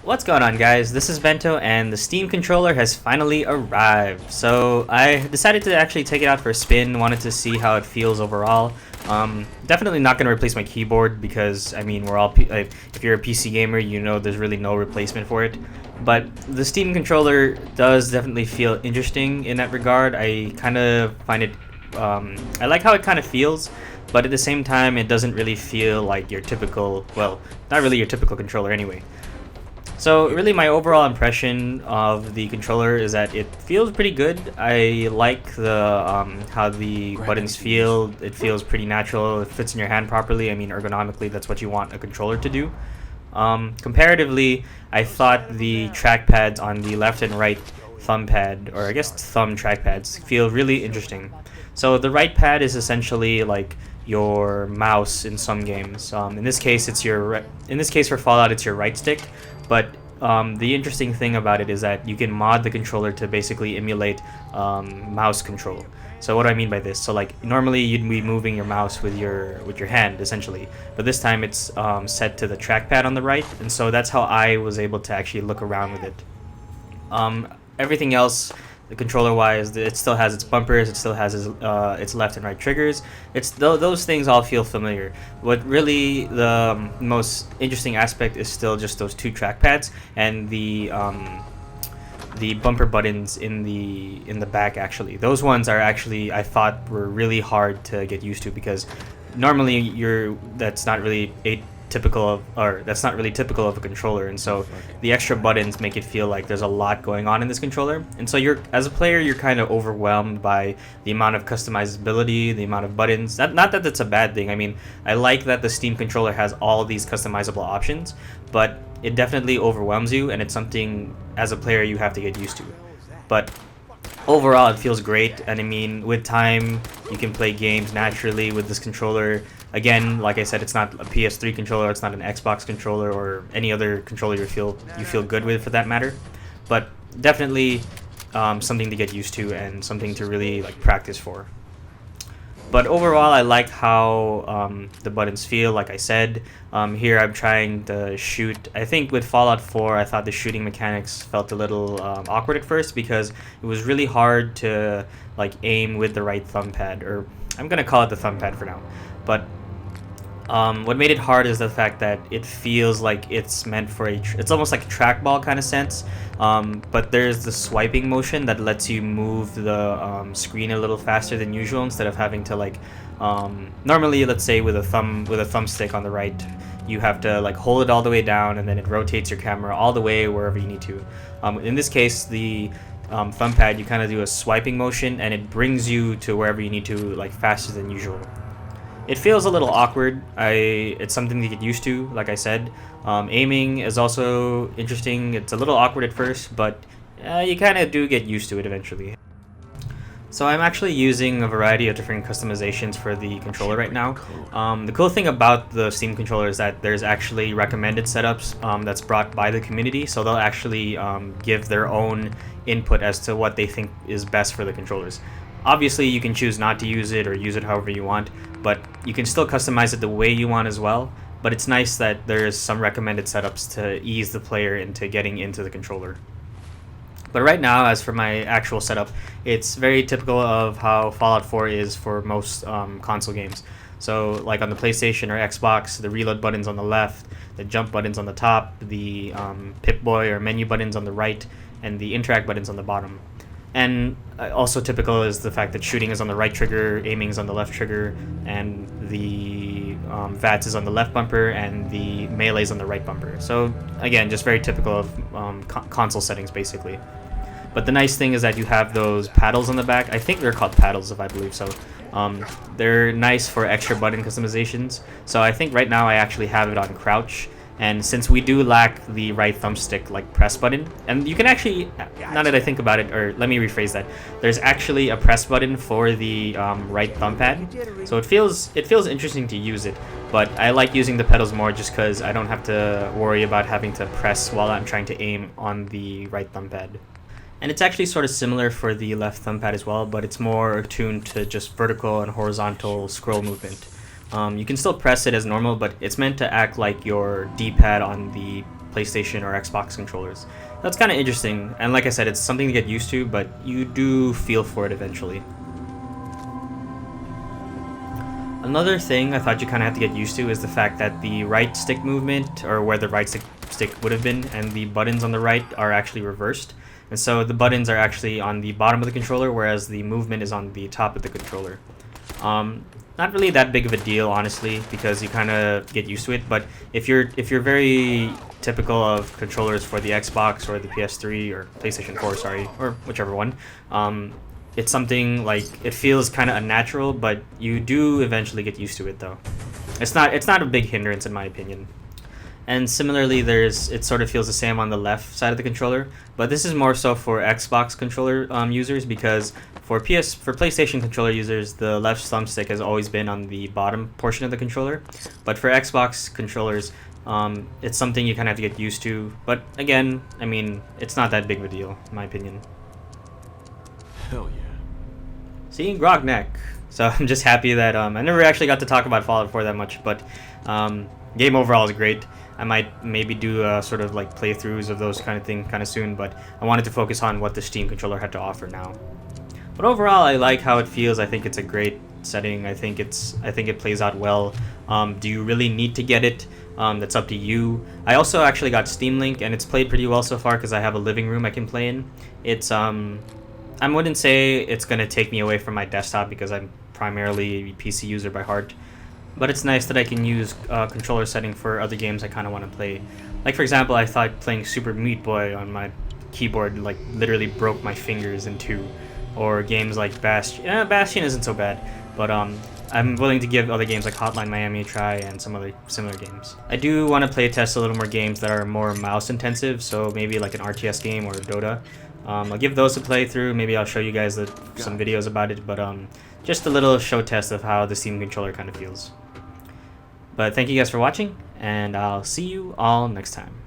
What's going on, guys? This is Bento and the Steam controller has finally arrived. So I decided to actually take it out for a spin, wanted to see how it feels overall. Definitely not going to replace my keyboard because, I mean, if you're a PC gamer, you know there's really no replacement for it. But the Steam controller does definitely feel interesting in that regard. I kind of find it, I like how it kind of feels, but at the same time, it doesn't really feel like your typical, well, not really your typical controller anyway. So really my overall impression of the controller is that it feels pretty good. I like how the buttons feel. It feels pretty natural. It fits in your hand properly. I mean, ergonomically, that's what you want a controller to do. Comparatively, I thought the trackpads on the left and right thumb pad, or I guess thumb trackpads, feel really interesting. So the right pad is essentially like your mouse in some games. In this case, in this case for Fallout, it's your right stick. But the interesting thing about it is that you can mod the controller to basically emulate mouse control. So what do I mean by this? So like normally you'd be moving your mouse with your hand essentially, but this time it's set to the trackpad on the right, and so that's how I was able to actually look around with it. Everything else, the controller wise, it still has its bumpers, it still has its left and right triggers. Those things all feel familiar. What really the most interesting aspect is still just those two trackpads and the bumper buttons in the back. Actually, those ones are actually, I thought, were really hard to get used to because normally that's not really typical of a controller, and so the extra buttons make it feel like there's a lot going on in this controller, and so as a player you're kind of overwhelmed by the amount of customizability, the amount of buttons. Not that that's a bad thing. I mean, I like that the Steam controller has all these customizable options, but it definitely overwhelms you, and it's something as a player you have to get used to. But overall it feels great, and I mean, with time you can play games naturally with this controller. Again, like I said, it's not a PS3 controller, it's not an Xbox controller or any other controller you feel good with for that matter, but definitely something to get used to and something to really like practice for. But overall, I like how the buttons feel. Like I said, here I'm trying to shoot. I think with Fallout 4, I thought the shooting mechanics felt a little awkward at first because it was really hard to like aim with the right thumb pad, or I'm gonna call it the thumb pad for now. But what made it hard is the fact that it feels like it's meant for it's almost like a trackball kind of sense, but there's the swiping motion that lets you move the screen a little faster than usual instead of having to like normally, let's say with a thumbstick on the right, you have to like hold it all the way down and then it rotates your camera all the way wherever you need to. In this case, the thumb pad, you kind of do a swiping motion and it brings you to wherever you need to like faster than usual. It feels a little awkward. It's something to get used to, like I said. Aiming is also interesting. It's a little awkward at first, but you kind of do get used to it eventually. So I'm actually using a variety of different customizations for the controller right now. The cool thing about the Steam controller is that there's actually recommended setups that's brought by the community, so they'll actually give their own input as to what they think is best for the controllers. Obviously, you can choose not to use it or use it however you want, but you can still customize it the way you want as well. But it's nice that there's some recommended setups to ease the player into getting into the controller. But right now, as for my actual setup, it's very typical of how Fallout 4 is for most console games. So like on the PlayStation or Xbox, the reload buttons on the left, the jump buttons on the top, the Pip-Boy or menu buttons on the right, and the interact buttons on the bottom. And also typical is the fact that shooting is on the right trigger, aiming is on the left trigger, and the VATS is on the left bumper, and the melee is on the right bumper. So again, just very typical of console settings basically. But the nice thing is that you have those paddles on the back. I think they're called paddles, if I believe so. They're nice for extra button customizations. So I think right now I actually have it on crouch. And since we do lack the right thumbstick like press button, and you can actually, now that I think about it, or let me rephrase that, there's actually a press button for the right thumb pad, so it feels interesting to use it. But I like using the pedals more just because I don't have to worry about having to press while I'm trying to aim on the right thumb pad. And it's actually sort of similar for the left thumb pad as well, but it's more attuned to just vertical and horizontal scroll movement. You can still press it as normal, but it's meant to act like your D-pad on the PlayStation or Xbox controllers. That's kind of interesting, and like I said, it's something to get used to, but you do feel for it eventually. Another thing I thought you kind of have to get used to is the fact that the right stick movement, or where the right stick would have been, and the buttons on the right are actually reversed. And so the buttons are actually on the bottom of the controller, whereas the movement is on the top of the controller. Not really that big of a deal, honestly, because you kind of get used to it. But if you're very typical of controllers for the Xbox or the PS3 or PlayStation 4, sorry, or whichever one, it's something like it feels kind of unnatural, but you do eventually get used to it, though. It's not a big hindrance in my opinion. And similarly, it sort of feels the same on the left side of the controller, but this is more so for Xbox controller users, because for PlayStation controller users, the left thumbstick has always been on the bottom portion of the controller. But for Xbox controllers, it's something you kind of have to get used to. But again, I mean, it's not that big of a deal, in my opinion. Hell yeah. See, Grog neck. So I'm just happy that I never actually got to talk about Fallout 4 that much, but game overall is great. I might maybe do sort of like playthroughs of those kind of thing kind of soon, but I wanted to focus on what the Steam controller had to offer now. But overall, I like how it feels. I think it's a great setting. I think it plays out well. Do you really need to get it? That's up to you. I also actually got Steam Link, and it's played pretty well so far because I have a living room I can play in. It's I wouldn't say it's gonna take me away from my desktop because I'm primarily a PC user by heart, but it's nice that I can use controller setting for other games I kind of want to play. Like for example, I thought playing Super Meat Boy on my keyboard like literally broke my fingers in two, or games like Bastion. Bastion isn't so bad, but I'm willing to give other games like Hotline Miami a try and some other similar games. I do want to play test a little more games that are more mouse intensive, so maybe like an RTS game or Dota. I'll give those a playthrough. Maybe I'll show you guys some videos about it, but just a little show test of how the Steam controller kind of feels. But thank you guys for watching, and I'll see you all next time.